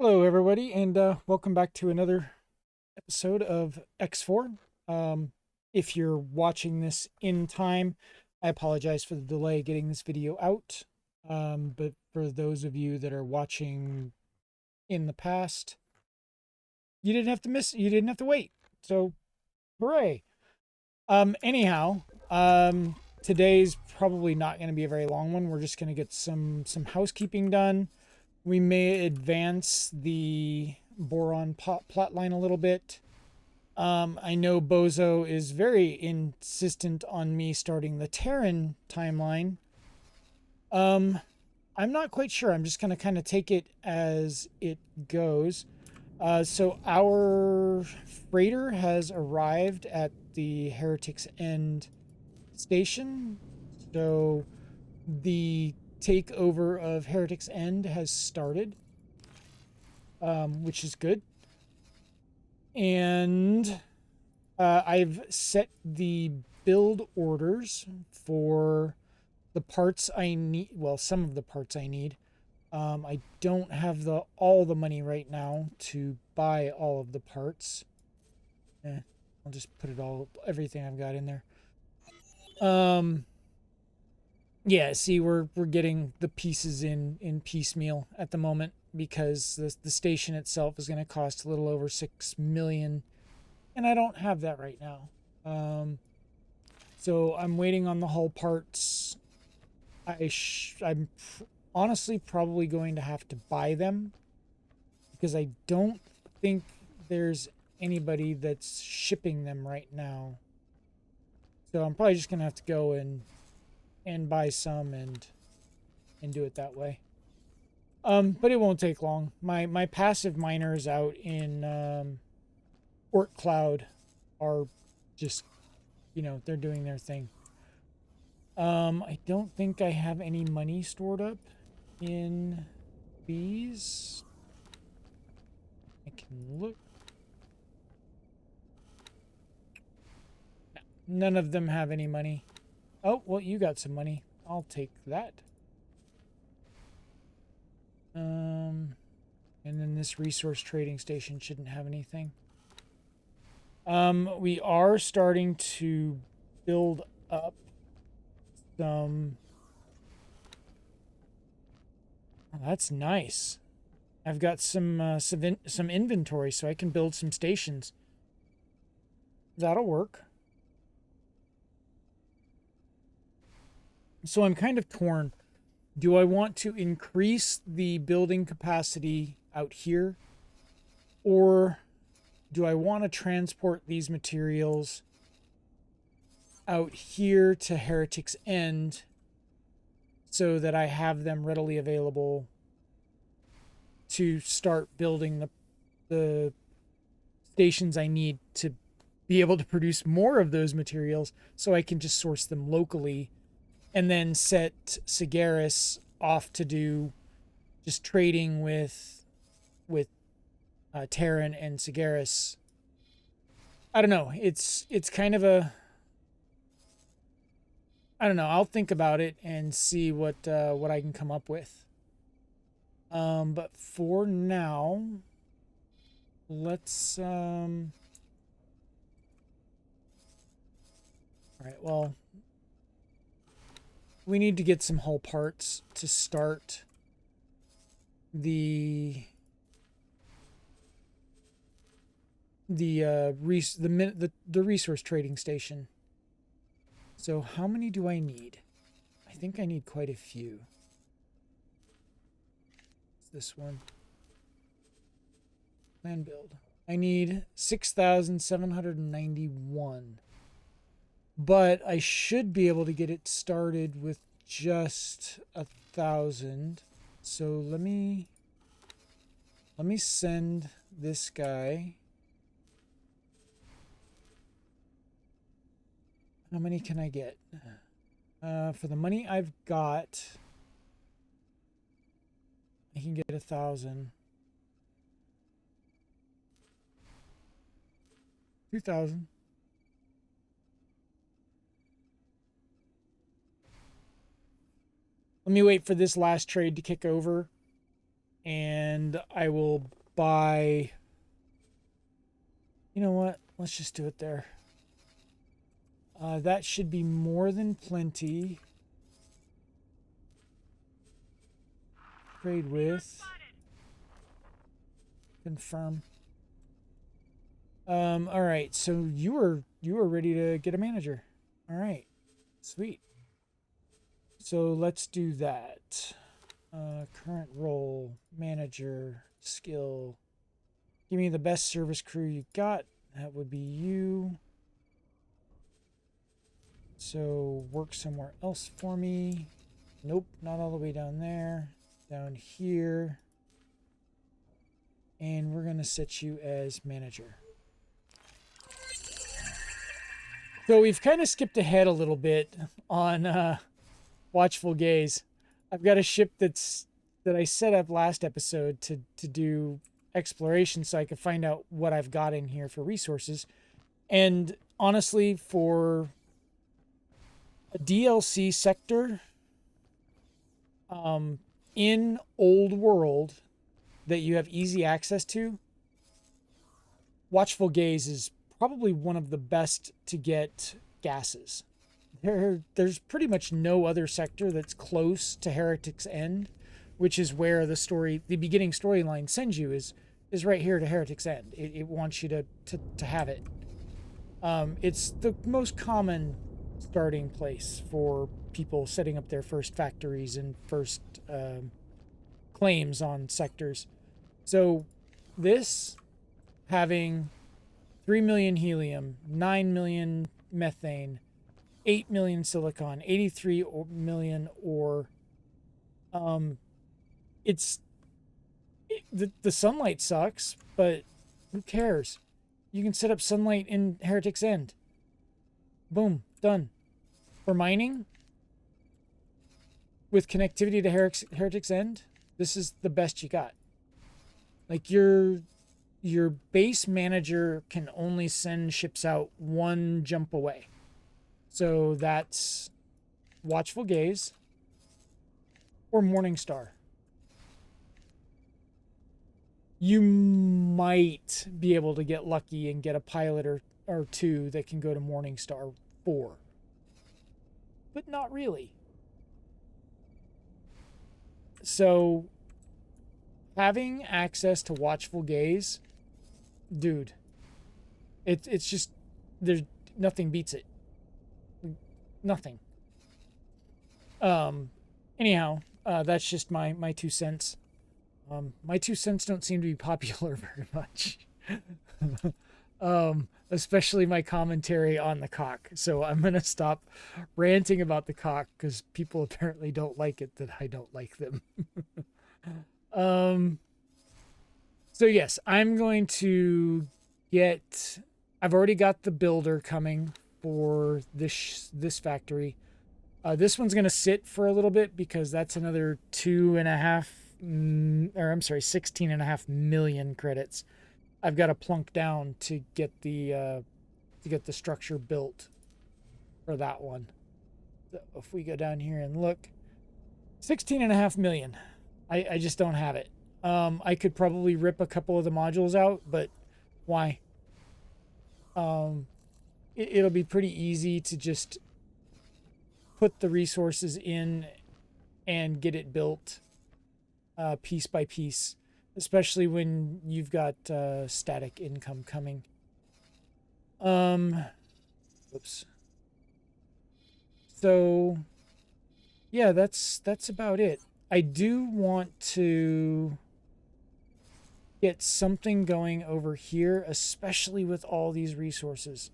Hello, everybody, and welcome back to another episode of X4. Um, if you're watching this in time, I apologize for the delay getting this video out. But for those of you that are watching in the past, you didn't have to wait. So, hooray. Anyhow, today's probably not going to be a very long one. We're just going to get some housekeeping done. We may advance the boron plot line a little bit. I know Bozo is very insistent on me starting the Terran timeline. Um, I'm not quite sure. I'm just going to kind of take it as it goes. So our freighter has arrived at the Heretics End station. So the takeover of Heretics End has started, which is good. And I've set the build orders for the parts I need. Well, some of the parts I need. I don't have all the money right now to buy all of the parts. I'll just put everything I've got in there. Um, yeah, see, we're getting the pieces in piecemeal at the moment because the station itself is going to cost a little over 6 million, and I don't have that right now. So I'm waiting on the hull parts. I'm honestly probably going to have to buy them because I don't think there's anybody that's shipping them right now. So I'm probably just gonna have to go and buy some and do it that way. But it won't take long. My passive miners out in Ort Cloud are just, they're doing their thing. I don't think I have any money stored up in these. I can look. None of them have any money. Oh, well, you got some money. I'll take that. And then this resource trading station shouldn't have anything. We are starting to build up some. Oh, that's nice. I've got some inventory, so I can build some stations. That'll work. So I'm kind of torn. Do I want to increase the building capacity out here, or do I want to transport these materials out here to Heretics End so that I have them readily available to start building the stations I need to be able to produce more of those materials so I can just source them locally and then set Sigaris off to do just trading with Terran and Sigaris. I don't know. It's kind of a, I don't know. I'll think about it and see what I can come up with. But for now, let's all right, well, we need to get some hull parts to start the resource trading station. So how many do I need? I think I need quite a few. It's this one. Land build. I need 6,791. But I should be able to get it started with just 1,000. So let me send this guy. How many can I get? For the money I've got, I can get 1,000. 2,000. Let me wait for this last trade to kick over, and I will buy, you know what? Let's just do it there. That should be more than plenty. Trade with. Confirm. All right. So you were ready to get a manager. All right. Sweet. So let's do that. Current role, manager, skill. Give me the best service crew you got. That would be you. So work somewhere else for me. Nope, not all the way down there. Down here. And we're going to set you as manager. So we've kind of skipped ahead a little bit on Watchful Gaze. I've got a ship that I set up last episode to do exploration so I could find out what I've got in here for resources. And honestly, for a DLC sector in Old World that you have easy access to, Watchful Gaze is probably one of the best to get gases. There's pretty much no other sector that's close to Heretics End, which is where the beginning storyline sends you is right here to Heretics End. It wants you to have it. It's the most common starting place for people setting up their first factories and first claims on sectors. So this having 3 million helium, 9 million methane, 8 million silicon, 83 million ore. The sunlight sucks, but who cares? You can set up sunlight in Heretics End. Boom, done. For mining, with connectivity to Heretics End, this is the best you got. Like your base manager can only send ships out one jump away. So that's Watchful Gaze or Morningstar. You might be able to get lucky and get a pilot or two that can go to Morningstar 4. But not really. So having access to Watchful Gaze, dude, it's just, there's nothing beats it. Nothing. Anyhow, that's just my 2 cents. My 2 cents don't seem to be popular very much. Especially my commentary on the cock. So I'm going to stop ranting about the cock because people apparently don't like it that I don't like them. So yes, I'm going to I've already got the builder coming for this factory. This one's going to sit for a little bit because that's another 16.5 million credits I've got to plunk down to get the structure built for that one. So if we go down here and look, 16.5 million. I just don't have it. I could probably rip a couple of the modules out, but why? It'll be pretty easy to just put the resources in and get it built piece by piece, especially when you've got static income coming. Oops. So yeah, that's about it. I do want to get something going over here, especially with all these resources.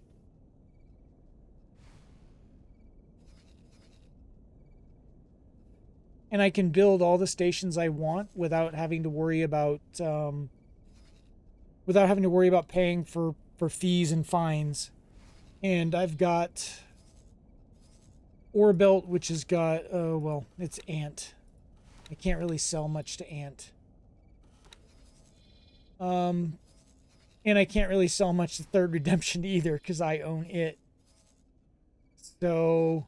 And I can build all the stations I want without having to worry about paying for fees and fines. And I've got Ore Belt, which has got it's Ant. I can't really sell much to Ant. And I can't really sell much to Third Redemption either because I own it. So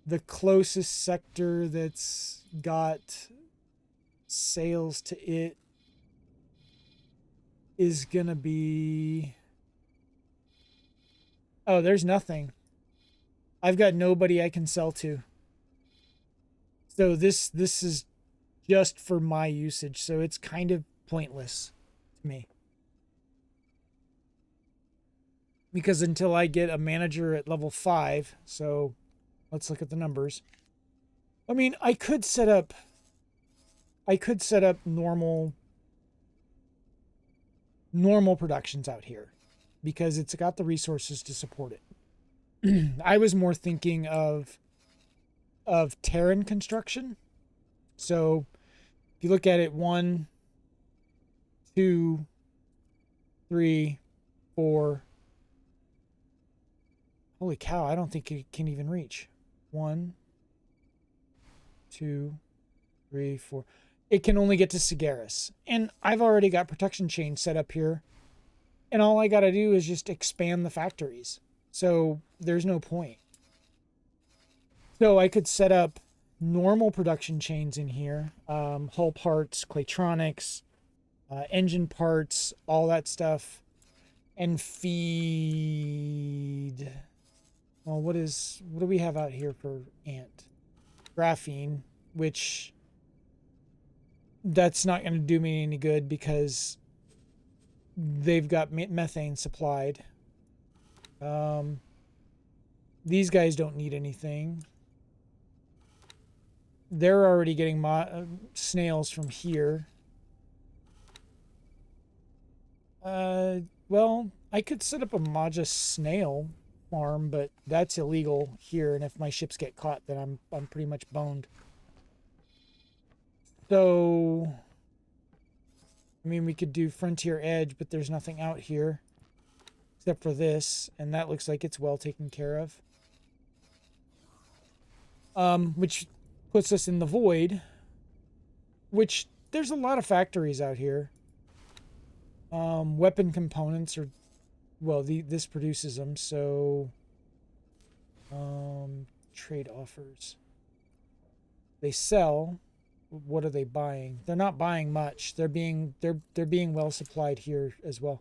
the closest sector that's got sales to it is going to be... Oh, there's nothing. I've got nobody I can sell to. So this is just for my usage, so it's kind of pointless to me. Because until I get a manager at level 5, so let's look at the numbers. I mean, I could set up normal productions out here because it's got the resources to support it. I was more thinking of Terran construction. So if you look at it, 1, 2, 3, 4. Holy cow, I don't think it can even reach. 1, 2, 3, 4. It can only get to Sigaris. And I've already got protection chains set up here. And all I got to do is just expand the factories. So there's no point. So I could set up normal production chains in here. Hull parts, Claytronics, engine parts, all that stuff. And feed... Well, what do we have out here for ant? Graphene, which that's not going to do me any good because they've got methane supplied. These guys don't need anything. They're already getting snails from here. Well, I could set up a Maja snail farm, but that's illegal here, and if my ships get caught, then I'm pretty much boned. So, I mean, we could do Frontier Edge, but there's nothing out here except for this, and that looks like it's well taken care of. Which puts us in the void, which there's a lot of factories out here. Weapon components are, well, this produces them, so trade offers. They sell. What are they buying? They're not buying much. They're being well supplied here as well.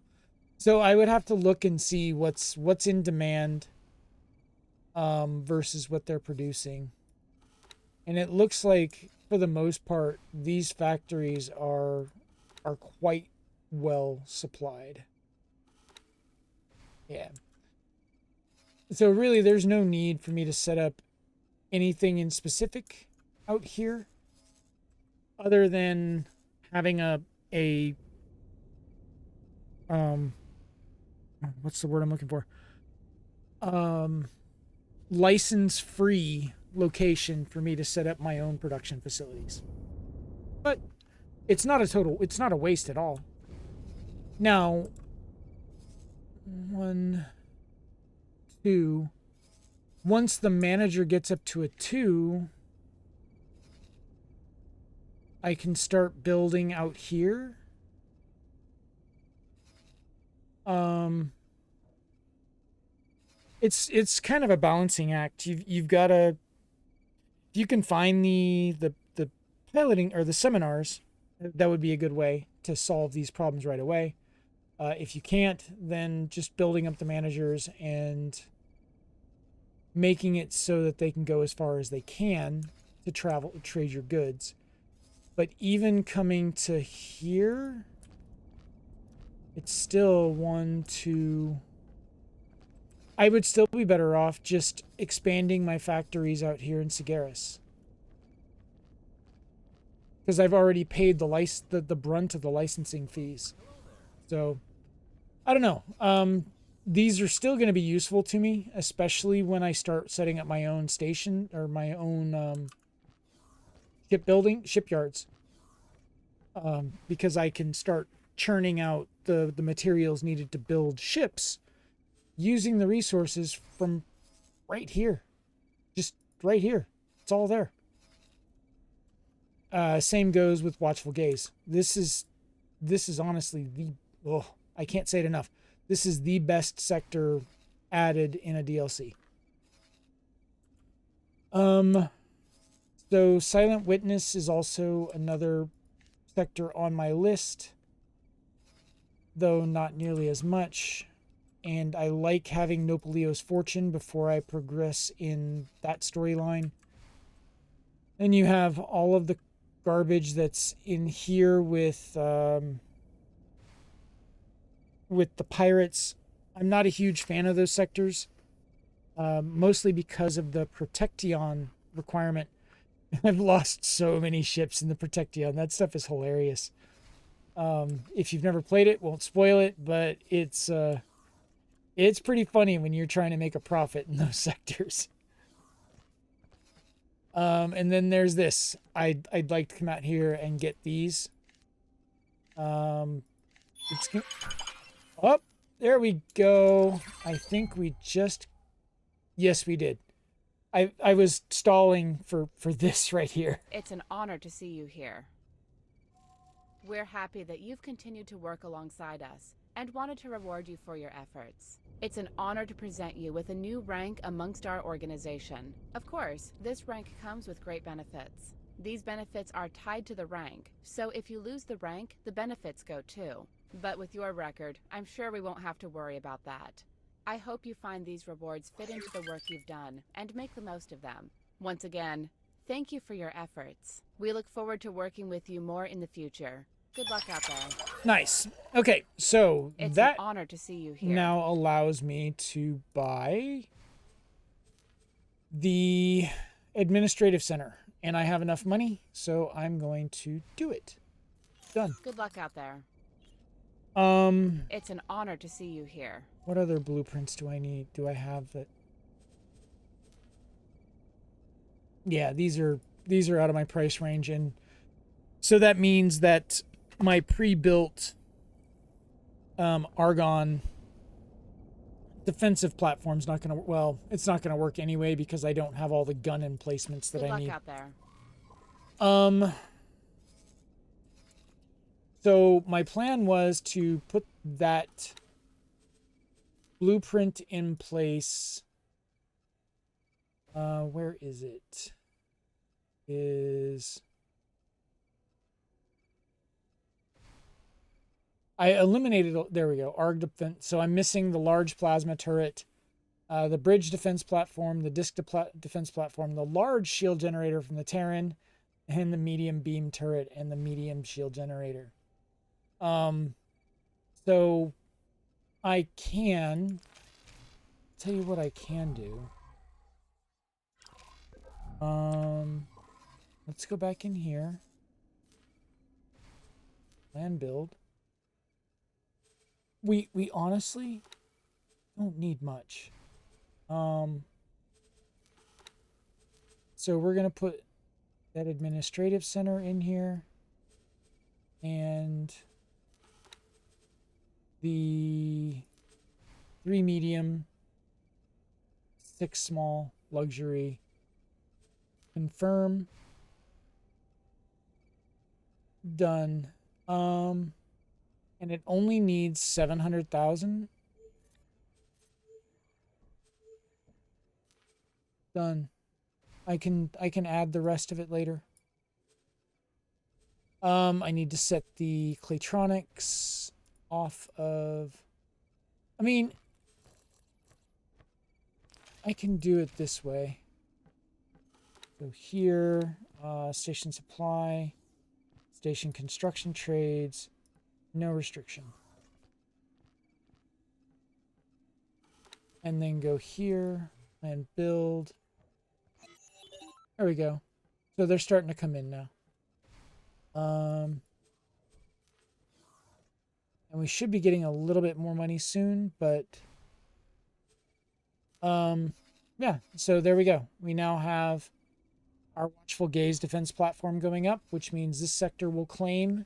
So I would have to look and see what's in demand versus what they're producing. And it looks like for the most part these factories are quite well supplied. Yeah. So really there's no need for me to set up anything in specific out here other than having a what's the word I'm looking for? License free location for me to set up my own production facilities. But it's not a waste at all. Now, 1, 2, once the manager gets up to a 2, I can start building out here. It's kind of a balancing act. You've got to, if you can find the piloting or the seminars, that would be a good way to solve these problems right away. If you can't, then just building up the managers and making it so that they can go as far as they can to trade your goods. But even coming to here, it's still 1, 2. I would still be better off just expanding my factories out here in Sigaris, because I've already paid the brunt of the licensing fees. So I don't know. These are still going to be useful to me, especially when I start setting up my own station or my own shipyards, because I can start churning out the materials needed to build ships using the resources from right here. Just right here. It's all there. Same goes with Watchful Gaze. This is honestly I can't say it enough. This is the best sector added in a DLC. So Silent Witness is also another sector on my list, though not nearly as much. And I like having Nopalio's Fortune before I progress in that storyline. Then you have all of the garbage that's in here with the pirates. I'm not a huge fan of those sectors, mostly because of the Protection requirement. I've lost so many ships in the Protection. That stuff is hilarious. If you've never played it, won't spoil it, but it's pretty funny when you're trying to make a profit in those sectors. And then there's this. I'd like to come out here and get these. Oh, there we go. I think we just... Yes, we did. I was stalling for this right here. It's an honor to see you here. We're happy that you've continued to work alongside us and wanted to reward you for your efforts. It's an honor to present you with a new rank amongst our organization. Of course, this rank comes with great benefits. These benefits are tied to the rank, so if you lose the rank, the benefits go too. But with your record, I'm sure we won't have to worry about that. I hope you find these rewards fit into the work you've done and make the most of them. Once again, thank you for your efforts. We look forward to working with you more in the future. Good luck out there. Nice. Okay, so it's that an honor to see you here. Now allows me to buy the administrative center, and I have enough money, so I'm going to do it. Done. Good luck out there. It's an honor to see you here. What other blueprints do I need? Do I have that? Yeah, these are out of my price range, and so that means that my pre-built Argon defensive platform's not gonna, well, it's not gonna work anyway because I don't have all the gun emplacements that I need. Good luck out there. So my plan was to put that blueprint in place. Where is it? I eliminated, there we go, ARG defense. So I'm missing the large plasma turret, the bridge defense platform, the disc defense platform, the large shield generator from the Terran, and the medium beam turret and the medium shield generator. So I can tell you what I can do. Let's go back in here. Land build. We honestly don't need much. So we're going to put that administrative center in here. And the 3 medium, 6 small, luxury. Confirm. Done. And it only needs 700,000. Done. I can add the rest of it later. I need to set the Claytronics off of, I mean, I can do it this way. So here, station supply, station construction trades, no restriction. And then go here and build. There we go. So they're starting to come in now. And we should be getting a little bit more money soon, but yeah, so there we go. We now have our Watchful Gaze defense platform going up, which means this sector will claim.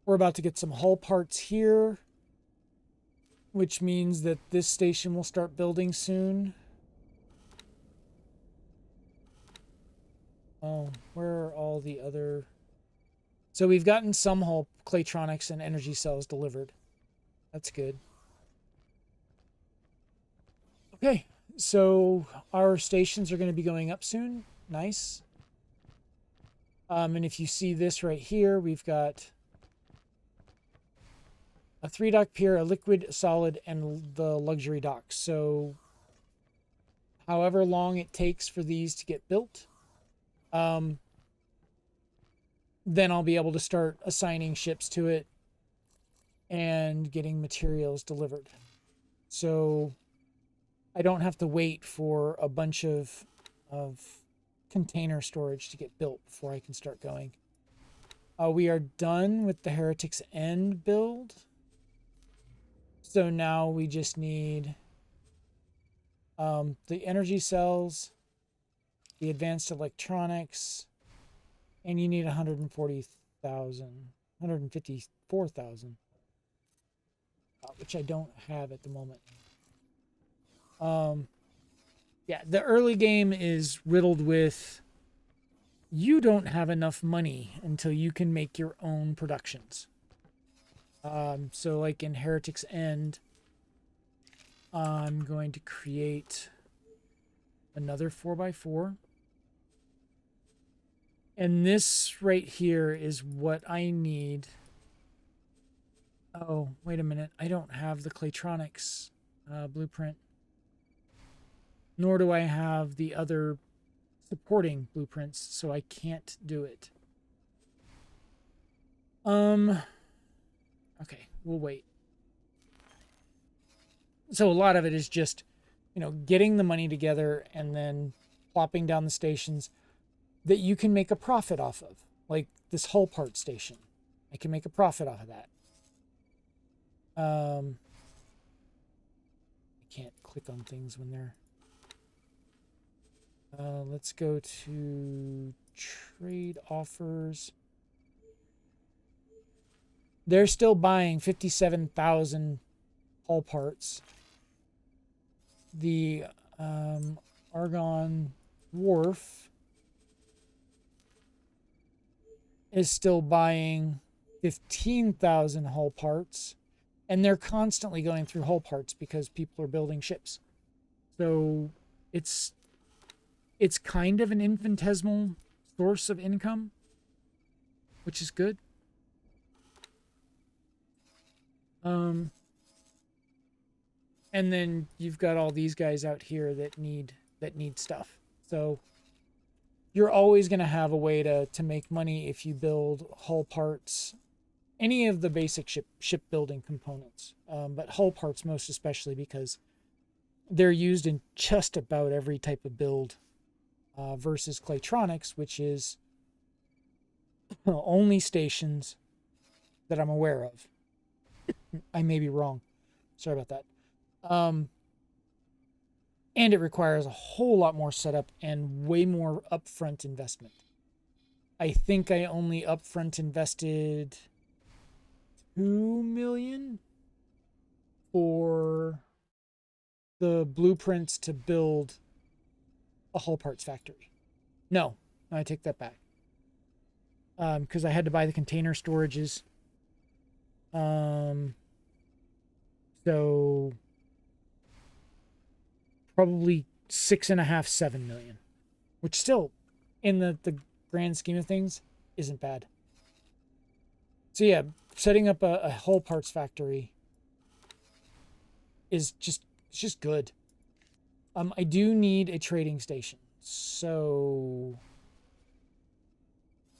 We're about to get some hull parts here, which means that this station will start building soon. Oh, where are all the other... So we've gotten some hull Claytronics and energy cells delivered. That's good. Okay, So our stations are going to be going up soon. Nice. And if you see this right here, we've got a 3-dock pier, a liquid, solid, and the luxury dock. So however long it takes for these to get built, then I'll be able to start assigning ships to it and getting materials delivered. So I don't have to wait for a bunch of container storage to get built before I can start going. We are done with the Heretics end build. So now we just need the energy cells, the advanced electronics, and you need 154,000, which I don't have at the moment. Yeah, the early game is riddled with you don't have enough money until you can make your own productions. So like in Heretics End, I'm going to create another 4x4. And this right here is what I need. Oh, wait a minute. I don't have the Claytronics blueprint. Nor do I have the other supporting blueprints, so I can't do it. Okay, we'll wait. So a lot of it is just, getting the money together and then plopping down the stations that you can make a profit off of. Like this hull part station. I can make a profit off of that. I can't click on things when they're... let's go to trade offers. They're still buying 57,000 hull parts. The Argon Wharf is still buying 15,000 hull parts, and they're constantly going through hull parts because people are building ships. So it's kind of an infinitesimal source of income, which is good. And then you've got all these guys out here that need stuff. So you're always going to have a way to make money if you build hull parts, any of the basic shipbuilding components, but hull parts most especially because they're used in just about every type of build, versus Claytronics, which is only stations that I'm aware of. I may be wrong. Sorry about that. And it requires a whole lot more setup and way more upfront investment. I think I only upfront invested $2 million for the blueprints to build a hull parts factory. No, I take that back. Because I had to buy the container storages. So probably 6.5, 7 million, which still, in the grand scheme of things, isn't bad. So yeah, setting up a hull parts factory is just good. I do need a trading station, so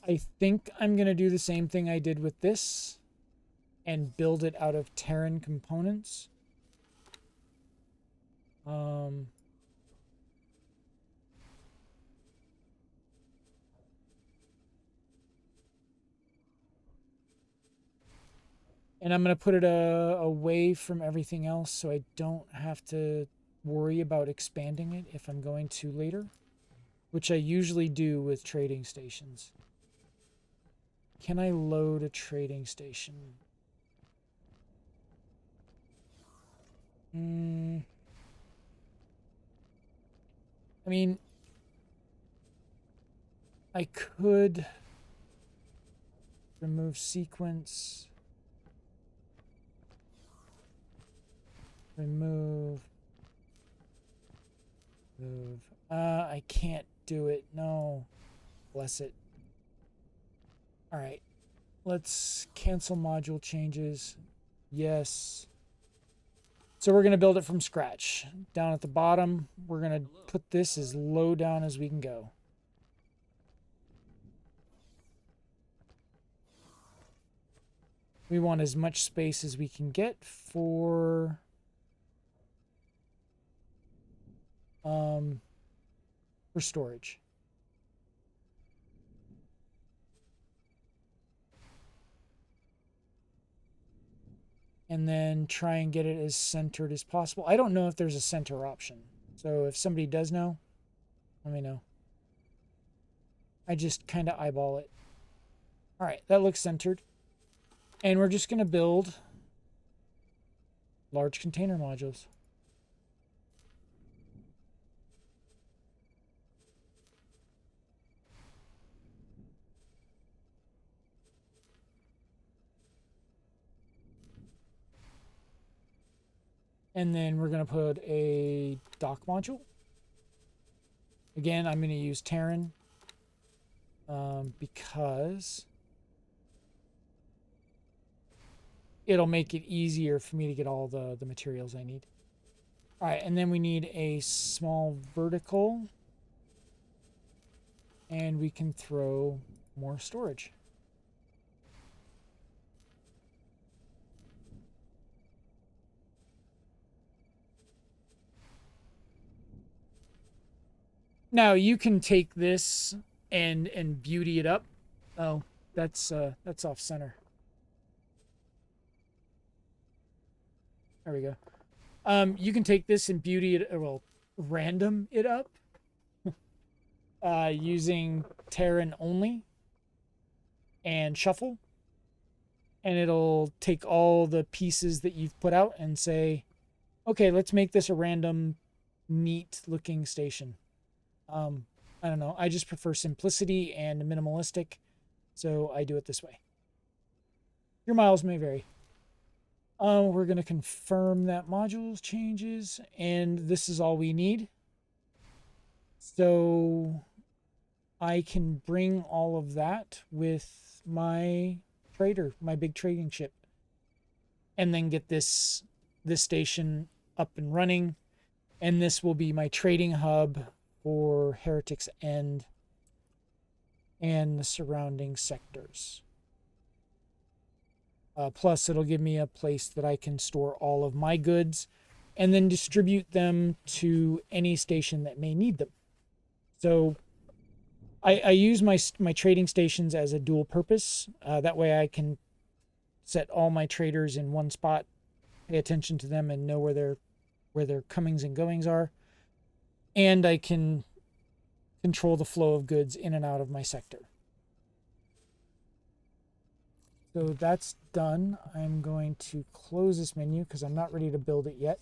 I think I'm gonna do the same thing I did with this and build it out of Terran components. And I'm going to put it away from everything else so I don't have to worry about expanding it if I'm going to later, which I usually do with trading stations. Can I load a trading station? I mean, I could remove sequence, remove I can't do it. No. Bless it. All right. Let's cancel module changes. Yes. So we're going to build it from scratch. Down at the bottom, we're going to put this as low down as we can go. We want as much space as we can get for storage. And then try and get it as centered as possible. I don't know if there's a center option. So if somebody does know, let me know. I just kind of eyeball it. All right, that looks centered. And we're just going to build large container modules. And then we're going to put a dock module. Again, I'm going to use Terran because it'll make it easier for me to get all the materials I need. All right, and then we need a small vertical. And we can throw more storage. Now you can take this and beauty it up. Oh, that's off center. There we go. You can take this and beauty it, well, random it up using Terran only and shuffle. And it'll take all the pieces that you've put out and say, okay, let's make this a random, neat looking station. I don't know. I just prefer simplicity and minimalistic, so I do it this way. Your miles may vary. We're going to confirm that modules changes, and this is all we need. So I can bring all of that with my trader, my big trading ship, and then get this station up and running. And this will be my trading hub for Heretics End and the surrounding sectors. Plus, it'll give me a place that I can store all of my goods and then distribute them to any station that may need them. So I use my trading stations as a dual purpose. That way I can set all my traders in one spot, pay attention to them, and know where their comings and goings are. And I can control the flow of goods in and out of my sector. So that's done. I'm going to close this menu because I'm not ready to build it yet.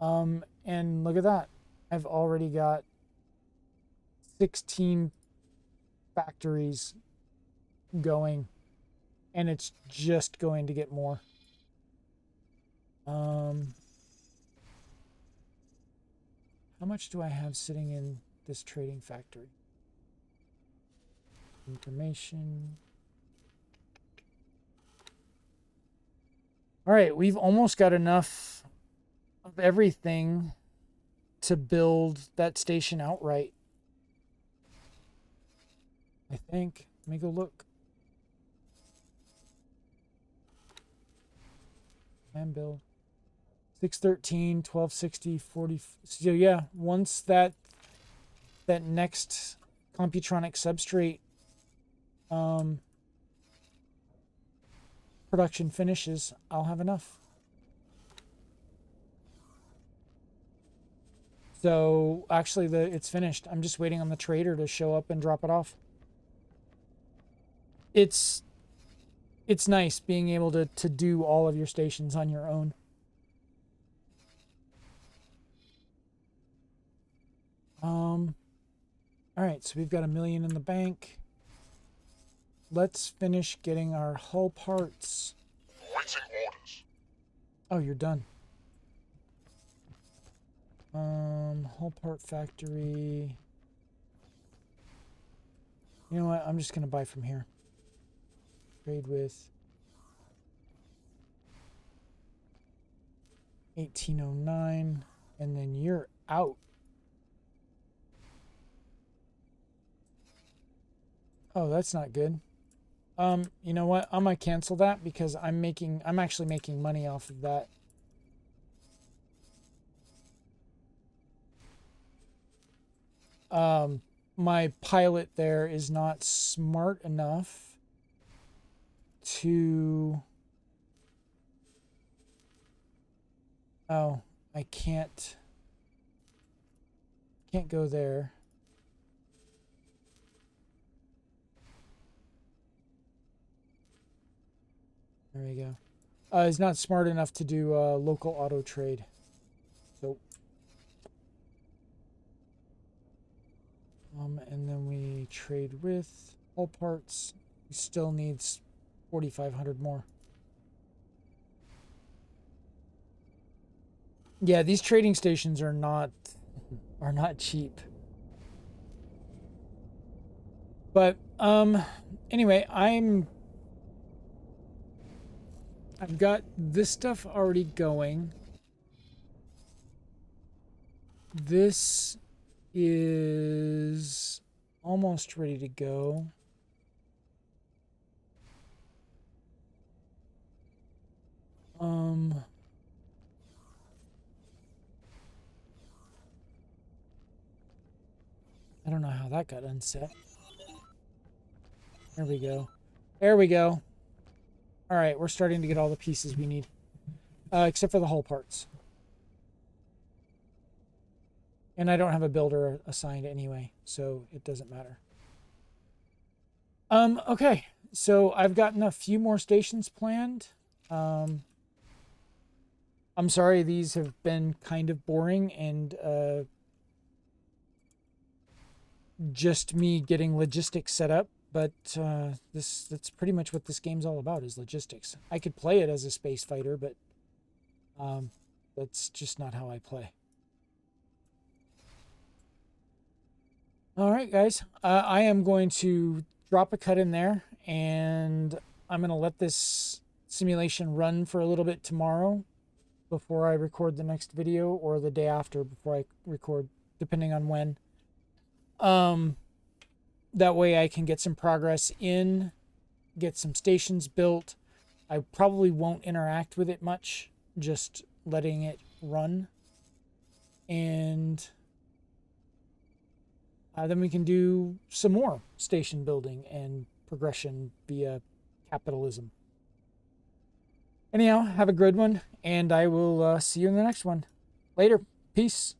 And look at that. I've already got 16 factories going, and it's just going to get more. How much do I have sitting in this trading factory? Information. All right, we've almost got enough of everything to build that station outright. I think. Let me go look. And build. 613, 1260, 40. So yeah, once that next Computronic substrate production finishes, I'll have enough. So actually it's finished. I'm just waiting on the trader to show up and drop it off. It's nice being able to do all of your stations on your own. All right, so we've got $1 million in the bank. Let's finish getting our hull parts. Waiting orders. Oh, you're done. Whole part factory. You know what? I'm just gonna buy from here. Trade with 1809, and then you're out. Oh, that's not good. You know what? I'm gonna cancel that because I'm actually making money off of that. My pilot there is not smart enough to... Oh, I can't go there. There we go. He's not smart enough to do local auto trade. So, and then we trade with all parts. He still needs 4,500 more. Yeah, these trading stations are not cheap. But anyway, I've got this stuff already going. This is almost ready to go. I don't know how that got unset. There we go. There we go. All right, we're starting to get all the pieces we need. Except for the hull parts. And I don't have a builder assigned anyway, so it doesn't matter. Okay, so I've gotten a few more stations planned. I'm sorry these have been kind of boring and just me getting logistics set up, but that's pretty much what this game's all about, is logistics. I could play it as a space fighter, but that's just not how I play. All right, guys. I am going to drop a cut in there, and I'm going to let this simulation run for a little bit tomorrow before I record the next video, or the day after before I record, depending on when. That way I can get some progress in, get some stations built. I probably won't interact with it much, just letting it run. And then we can do some more station building and progression via capitalism. Anyhow, have a good one, and I will see you in the next one. Later. Peace.